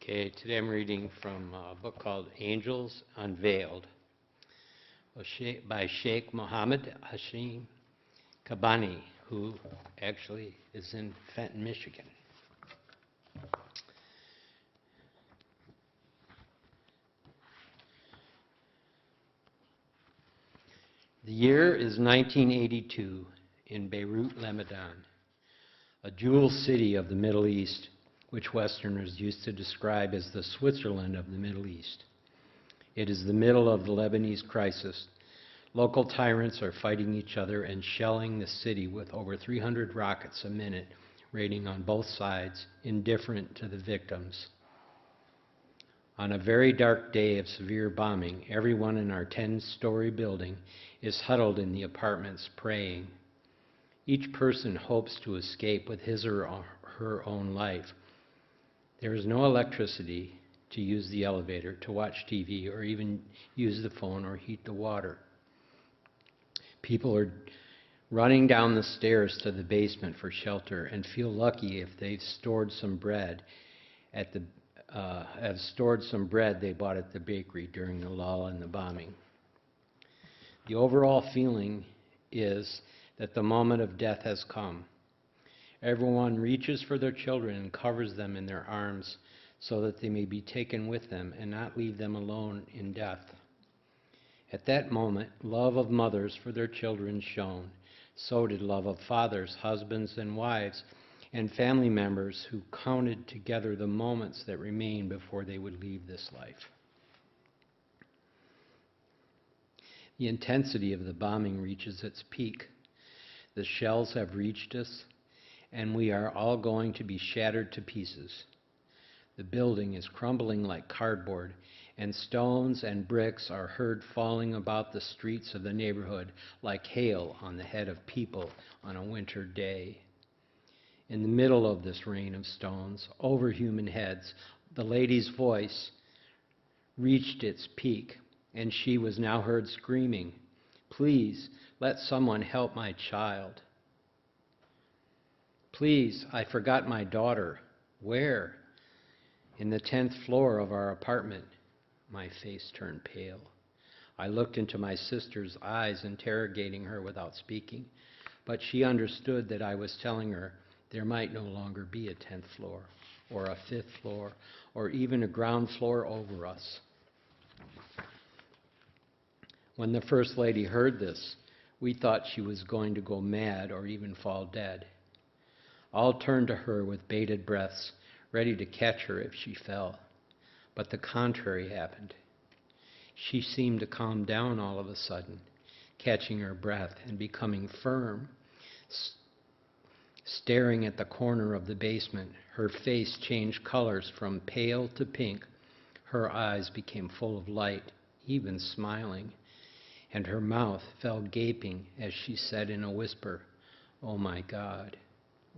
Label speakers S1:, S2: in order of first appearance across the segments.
S1: Okay, today I'm reading from a book called Angels Unveiled by Sheikh Mohammed Hashim Kabani, who actually is in Fenton, Michigan. The year is 1982 in Beirut, Lebanon, a jewel city of the Middle East, which Westerners used to describe as the Switzerland of the Middle East. It is the middle of the Lebanese crisis. Local tyrants are fighting each other and shelling the city with over 300 rockets a minute, raining on both sides, indifferent to the victims. On a very dark day of severe bombing, everyone in our 10-story building is huddled in the apartments praying. Each person hopes to escape with his or her own life. There is no electricity to use the elevator, to watch TV, or even use the phone or heat the water. People are running down the stairs to the basement for shelter and feel lucky if they've stored some bread they bought at the bakery during the lull in the bombing. The overall feeling is that the moment of death has come. Everyone reaches for their children and covers them in their arms so that they may be taken with them and not leave them alone in death. At that moment, love of mothers for their children shone. So did love of fathers, husbands, and wives, and family members who counted together the moments that remained before they would leave this life. The intensity of the bombing reaches its peak. The shells have reached us, and we are all going to be shattered to pieces. The building is crumbling like cardboard, and stones and bricks are heard falling about the streets of the neighborhood like hail on the head of people on a winter day. In the middle of this rain of stones, over human heads, the lady's voice reached its peak, and she was now heard screaming, "Please, let someone help my child. Please, I forgot my daughter." "Where?" "In the 10th floor of our apartment." My face turned pale. I looked into my sister's eyes, interrogating her without speaking, but she understood that I was telling her there might no longer be a 10th floor, or a 5th floor, or even a ground floor over us. When the First Lady heard this, we thought she was going to go mad or even fall dead. All turned to her with bated breaths, ready to catch her if she fell. But the contrary happened. She seemed to calm down all of a sudden, catching her breath and becoming firm. Staring at the corner of the basement, her face changed colors from pale to pink. Her eyes became full of light, even smiling, and her mouth fell gaping as she said in a whisper, "Oh my God.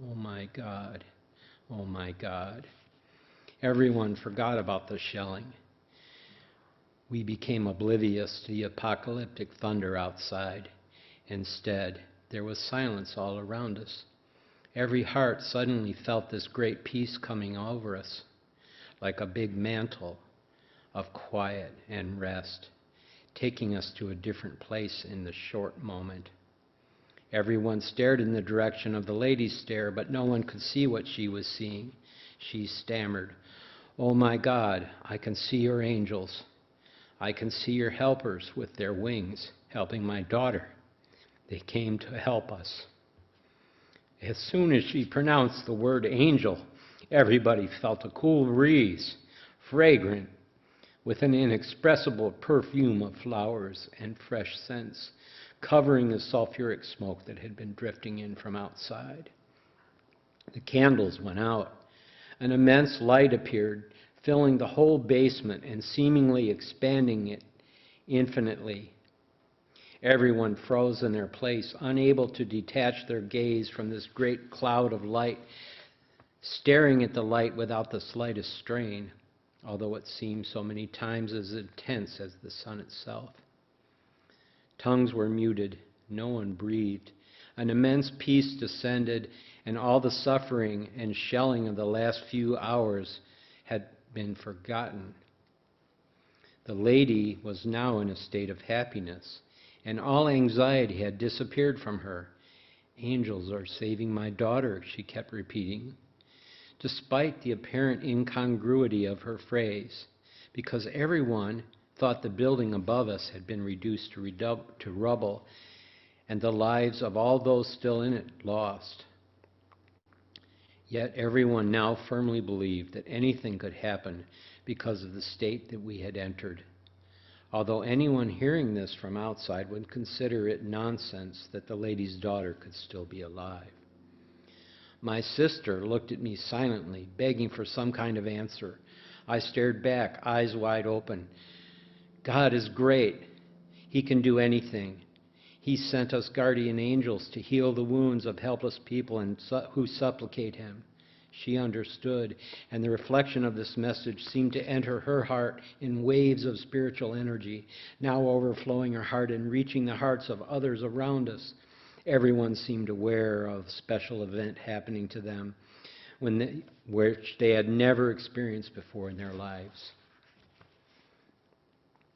S1: Oh my God, oh my God." Everyone forgot about the shelling. We became oblivious to the apocalyptic thunder outside. Instead, there was silence all around us. Every heart suddenly felt this great peace coming over us, like a big mantle of quiet and rest, taking us to a different place in the short moment. Everyone stared in the direction of the lady's stare, but no one could see what she was seeing. She stammered, "Oh my God, I can see your angels. I can see your helpers with their wings helping my daughter. They came to help us." As soon as she pronounced the word angel, everybody felt a cool breeze, fragrant, with an inexpressible perfume of flowers and fresh scents, covering the sulfuric smoke that had been drifting in from outside. The candles went out. An immense light appeared, filling the whole basement and seemingly expanding it infinitely. Everyone froze in their place, unable to detach their gaze from this great cloud of light, staring at the light without the slightest strain, although it seemed so many times as intense as the sun itself. Tongues were muted. No one breathed. An immense peace descended, and all the suffering and shelling of the last few hours had been forgotten. The lady was now in a state of happiness, and all anxiety had disappeared from her. "Angels are saving my daughter," she kept repeating, despite the apparent incongruity of her phrase, because everyone thought the building above us had been reduced to rubble, and the lives of all those still in it lost. Yet everyone now firmly believed that anything could happen because of the state that we had entered, although anyone hearing this from outside would consider it nonsense that the lady's daughter could still be alive. My sister looked at me silently, begging for some kind of answer. I stared back, eyes wide open. God is great. He can do anything. He sent us guardian angels to heal the wounds of helpless people who supplicate him. She understood, and the reflection of this message seemed to enter her heart in waves of spiritual energy, now overflowing her heart and reaching the hearts of others around us. Everyone seemed aware of a special event happening to them which they had never experienced before in their lives.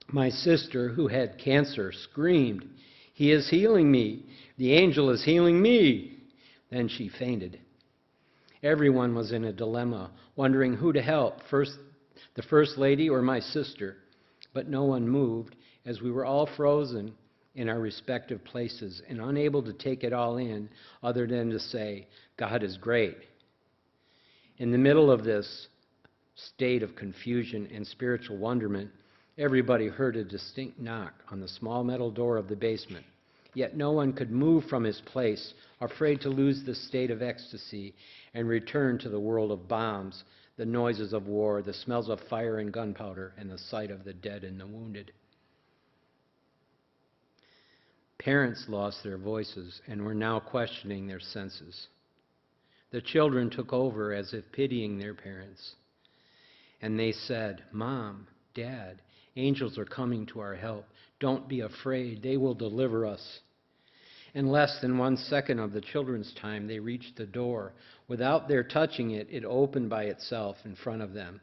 S1: My sister, who had cancer, screamed, "He is healing me! The angel is healing me!" Then she fainted. Everyone was in a dilemma, wondering who to help, the First Lady or my sister. But no one moved, as we were all frozen in our respective places and unable to take it all in other than to say, "God is great." In the middle of this state of confusion and spiritual wonderment, everybody heard a distinct knock on the small metal door of the basement. Yet no one could move from his place, afraid to lose the state of ecstasy and return to the world of bombs, the noises of war, the smells of fire and gunpowder, and the sight of the dead and the wounded. Parents lost their voices and were now questioning their senses. The children took over as if pitying their parents. And they said, "Mom, Dad, angels are coming to our help. Don't be afraid. They will deliver us." In less than 1 second of the children's time, they reached the door. Without their touching it, it opened by itself in front of them.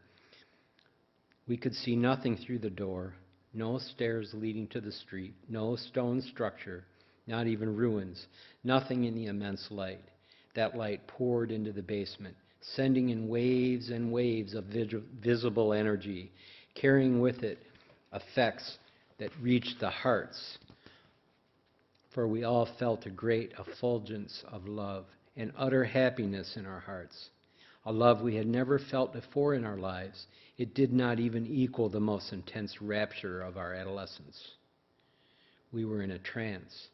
S1: We could see nothing through the door, no stairs leading to the street, no stone structure, not even ruins, nothing in the immense light. That light poured into the basement, sending in waves and waves of visible energy, carrying with it effects that reached the hearts. For we all felt a great effulgence of love and utter happiness in our hearts, a love we had never felt before in our lives. It did not even equal the most intense rapture of our adolescence. We were in a trance.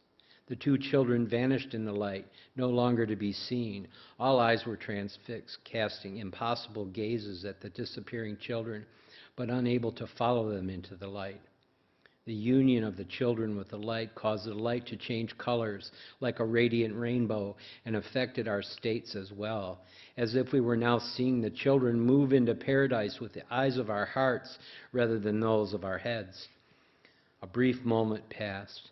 S1: The 2 children vanished in the light, no longer to be seen. All eyes were transfixed, casting impossible gazes at the disappearing children, but unable to follow them into the light. The union of the children with the light caused the light to change colors like a radiant rainbow and affected our states as well, as if we were now seeing the children move into paradise with the eyes of our hearts rather than those of our heads. A brief moment passed.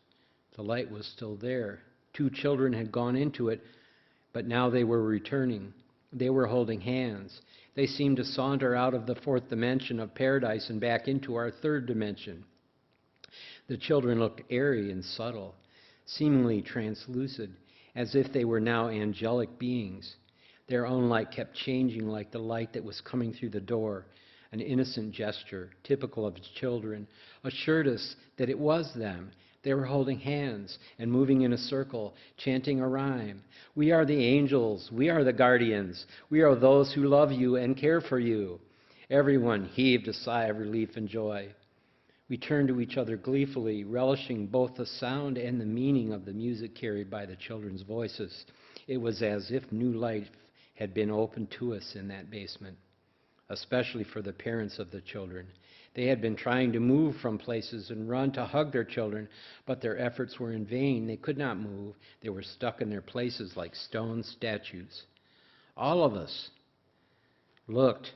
S1: The light was still there. 2 children had gone into it, but now they were returning. They were holding hands. They seemed to saunter out of the 4th dimension of paradise and back into our 3rd dimension. The children looked airy and subtle, seemingly translucid, as if they were now angelic beings. Their own light kept changing like the light that was coming through the door. An innocent gesture, typical of children, assured us that it was them. They were holding hands and moving in a circle, chanting a rhyme. "We are the angels. We are the guardians. We are those who love you and care for you." Everyone heaved a sigh of relief and joy. We turned to each other gleefully, relishing both the sound and the meaning of the music carried by the children's voices. It was as if new life had been opened to us in that basement, especially for the parents of the children. They had been trying to move from places and run to hug their children, but their efforts were in vain. They could not move. They were stuck in their places like stone statues. All of us looked.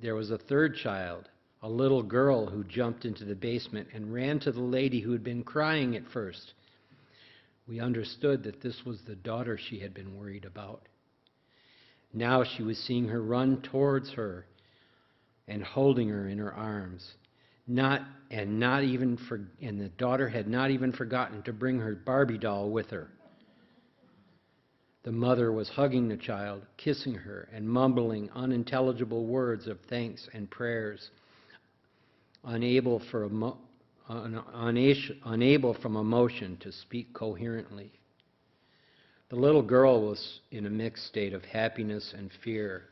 S1: There was a 3rd child, a little girl who jumped into the basement and ran to the lady who had been crying at first. We understood that this was the daughter she had been worried about. Now she was seeing her run towards her. and holding her in her arms. And the daughter had not even forgotten to bring her Barbie doll with her. The mother was hugging the child, kissing her, and mumbling unintelligible words of thanks and prayers, unable from emotion to speak coherently. The little girl was in a mixed state of happiness and fear.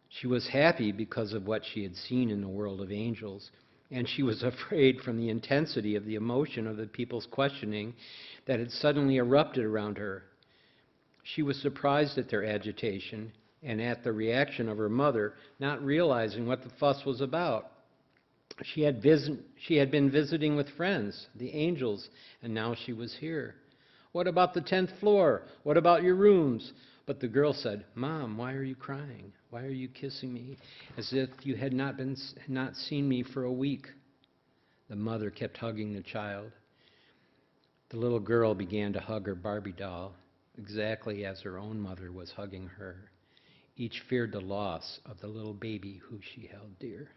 S1: She was happy because of what she had seen in the world of angels, and she was afraid from the intensity of the emotion of the people's questioning that had suddenly erupted around her. She was surprised at their agitation and at the reaction of her mother, not realizing what the fuss was about. She had been visiting with friends, the angels, and now she was here. What about the 10th floor? What about your rooms? But the girl said, Mom, why are you crying? Why are you kissing me? As if you had not seen me for a week. The mother kept hugging the child. The little girl began to hug her Barbie doll, exactly as her own mother was hugging her. Each feared the loss of the little baby who she held dear.